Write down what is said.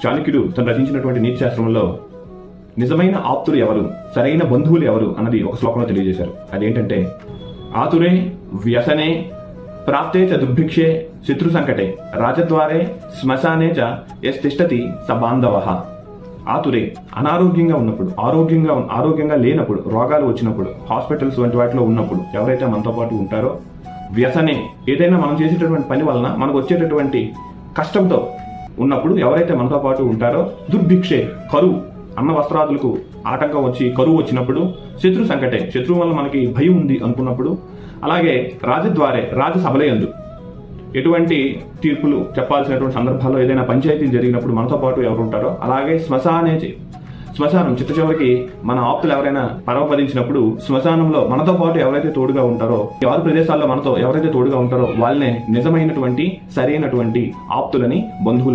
చాణక్యుడు తను రచించినటువంటి నీతి శాస్త్రంలో నిజమైన ఆప్తులు ఎవరు, సరైన బంధువులు ఎవరు అన్నది ఒక శ్లోకంలో తెలియజేశారు. అదేంటంటే, ఆతురే వ్యసనే ప్రాప్తే చ దుర్భిక్షే శత్రు సంకటే రాజద్వారే శ్మశానే చ ఎస్ తిష్టతి స బాంధవః. ఆతురే అనారోగ్యంగా ఉన్నప్పుడు, ఆరోగ్యంగా లేనప్పుడు, రోగాలు వచ్చినప్పుడు, హాస్పిటల్స్ వంటి వాటిలో ఉన్నప్పుడు ఎవరైతే మనతో పాటు ఉంటారో, వ్యసనే ఏదైనా మనం చేసేటటువంటి పని వలన మనకు వచ్చేటటువంటి కష్టంతో ఉన్నప్పుడు ఎవరైతే మనతో పాటు ఉంటారో, దుర్భిక్షే కరువు, అన్న వస్త్రాదులకు ఆటంకం వచ్చి కరువు వచ్చినప్పుడు, శత్రు సంకటే శత్రువు వల్ల మనకి భయం ఉంది అనుకున్నప్పుడు, అలాగే రాజద్వారే రాజసభలయందు ఎటువంటి తీర్పులు చెప్పాల్సినటువంటి సందర్భాల్లో ఏదైనా పంచాయతీలు జరిగినప్పుడు మనతో పాటు ఎవరు ఉంటారో, అలాగే శ్మశానం చిట్ట చివరికి మన ఆప్తులు ఎవరైనా పరమపదించినప్పుడు శ్మశానంలో మనతో పాటు ఎవరైతే తోడుగా ఉంటారో, ఈ 6 ప్రదేశాల్లో మనతో ఎవరైతే తోడుగా ఉంటారో వాళ్ళనే నిజమైనటువంటి సరైనటువంటి ఆప్తులని బంధువులు